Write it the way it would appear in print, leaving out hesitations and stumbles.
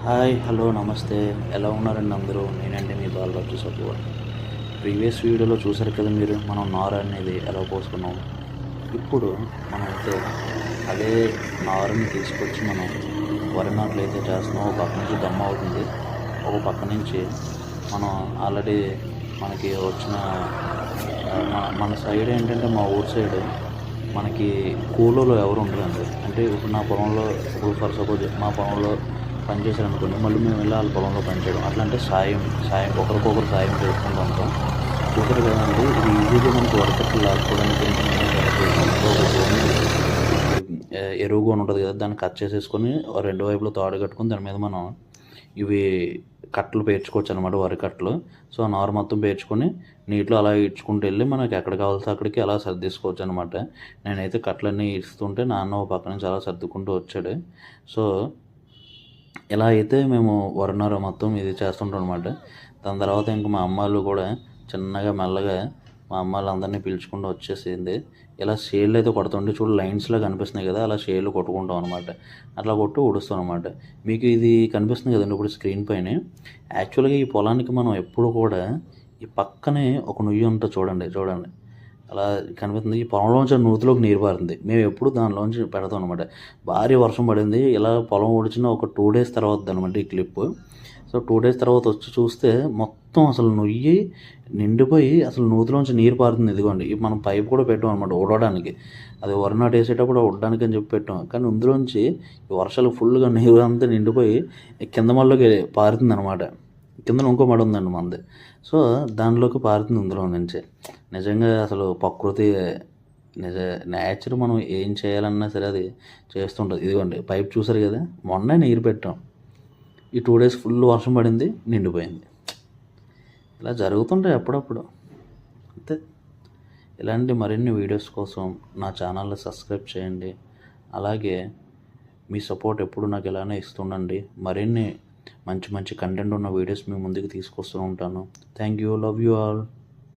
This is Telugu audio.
హాయ్ హలో నమస్తే. ఎలా ఉన్నారండి అందరూ? నేనండి మీ బాలరాజు సపోర్ట్. ప్రీవియస్ వీడియోలో చూసారు కదా మీరు, మనం నార అనేది ఎలా పోసుకున్నాం. ఇప్పుడు మనమైతే అదే నారుని తీసుకొచ్చి మనం వరి నాట్లు అయితే చేస్తున్నాం. ఒక పక్క నుంచి దమ్మ అవుతుంది, ఒక పక్క నుంచి మనం ఆల్రెడీ మనకి వచ్చిన మన సైడ్ ఏంటంటే, మా ఊరు సైడ్ మనకి కూలోళ్ళు ఎవరు ఉండరండి. అంటే ఇప్పుడు నా పొలంలో, ఇప్పుడు ఫర్ సపోజ్ మా పొలంలో పనిచేశారనుకోండి, మళ్ళీ మేము వెళ్ళి వాళ్ళ పొలంలో పనిచేయడం, అట్లా అంటే సాయం సాయం ఒకరికొకరు సాయం చేసుకుంటూ ఉంటాం. చూసారు కదండి, ఇది ఈజీగా మనకి వరకట్లు లాక్కోవడానికి ఏంటంటే, ఎరువు అని ఉంటుంది కదా, దాన్ని కట్ చేసేసుకొని రెండు వైపులు తాడు కట్టుకొని దాని మీద మనం ఇవి కట్టలు పేర్చుకోవచ్చు అనమాట, వరి కట్టలు. సో ఆ నారు మొత్తం పేర్చుకొని నీటిలో అలా ఈడ్చుకుంటూ వెళ్ళి మనకి ఎక్కడ కావాల్సి అక్కడికి అలా సర్దేసుకోవచ్చు అనమాట. నేనైతే కట్టలన్నీ ఈడుస్తుంటే నాన్న ఒక పక్క నుంచి అలా సర్దుకుంటూ వచ్చాడు. సో ఇలా అయితే మేము వరి నారు మొత్తం ఇది చేస్తుంటాం అనమాట. దాని తర్వాత ఇంక మా అమ్మాళ్ళు కూడా చిన్నగా మెల్లగా మా అమ్మాళ్ళందరినీ పిలుచుకుంటూ వచ్చేసింది. ఇలా షేడ్లు అయితే కొడుతుంటే చూడు, లైన్స్లో కనిపిస్తున్నాయి కదా, అలా షేడ్లు కొట్టుకుంటాం అనమాట. అట్లా కొట్టు ఊడుస్తాం అనమాట. మీకు ఇది కనిపిస్తుంది కదండి ఇప్పుడు స్క్రీన్ పైన. యాక్చువల్గా ఈ పొలానికి మనం ఎప్పుడు కూడా ఈ పక్కనే ఒక నుయ్యి ఉంటుంది, చూడండి చూడండి అలా కనిపిస్తుంది. ఈ పొలంలోంచి నూతిలోకి నీరు పారుతుంది. మేము ఎప్పుడు దానిలోంచి పెడతాం అనమాట. భారీ వర్షం పడింది, ఇలా పొలం ఒడిచిన ఒక 2 days తర్వాత అనమాట ఈ క్లిప్. సో 2 days తర్వాత వచ్చి చూస్తే మొత్తం అసలు నొయ్యి నిండిపోయి అసలు నూతిలోంచి నీరు పారుతుంది. ఇదిగోండి, మనం పైప్ కూడా పెట్టాం అనమాట ఉడవడానికి. అది వరి నాటు వేసేటప్పుడు ఉడడానికి అని చెప్పి పెట్టాం. కానీ ఇందులోంచి వర్షాలు ఫుల్గా నీరు అంతా నిండిపోయి కింద మళ్ళీకి పారుతుంది అనమాట. కింద ఇంకో మడి ఉందండి మంది. సో దానిలోకి పారుతుంది ఇందులో నుంచి. నిజంగా అసలు ప్రకృతి నేచర్ మనం ఏం చేయాలన్నా సరే అది చేస్తుంటుంది. ఇదిగోండి పైప్ చూసారు కదా, మొన్నే నీరు పెట్టాం, ఈ 2 days ఫుల్ వర్షం పడింది, నిండిపోయింది. ఇలా జరుగుతుంటాయి అప్పుడప్పుడు, అంతే. ఇలాంటి మరిన్ని వీడియోస్ కోసం నా ఛానల్ని సబ్స్క్రైబ్ చేయండి. అలాగే మీ సపోర్ట్ ఎప్పుడు నాకు ఇలానే ఇస్తుండండి. మరిన్ని మంచి మంచి కంటెంట్ ఉన్న వీడియోస్ మీ ముందుకు తీసుకొస్తూ ఉంటాను. Thank you, love you all.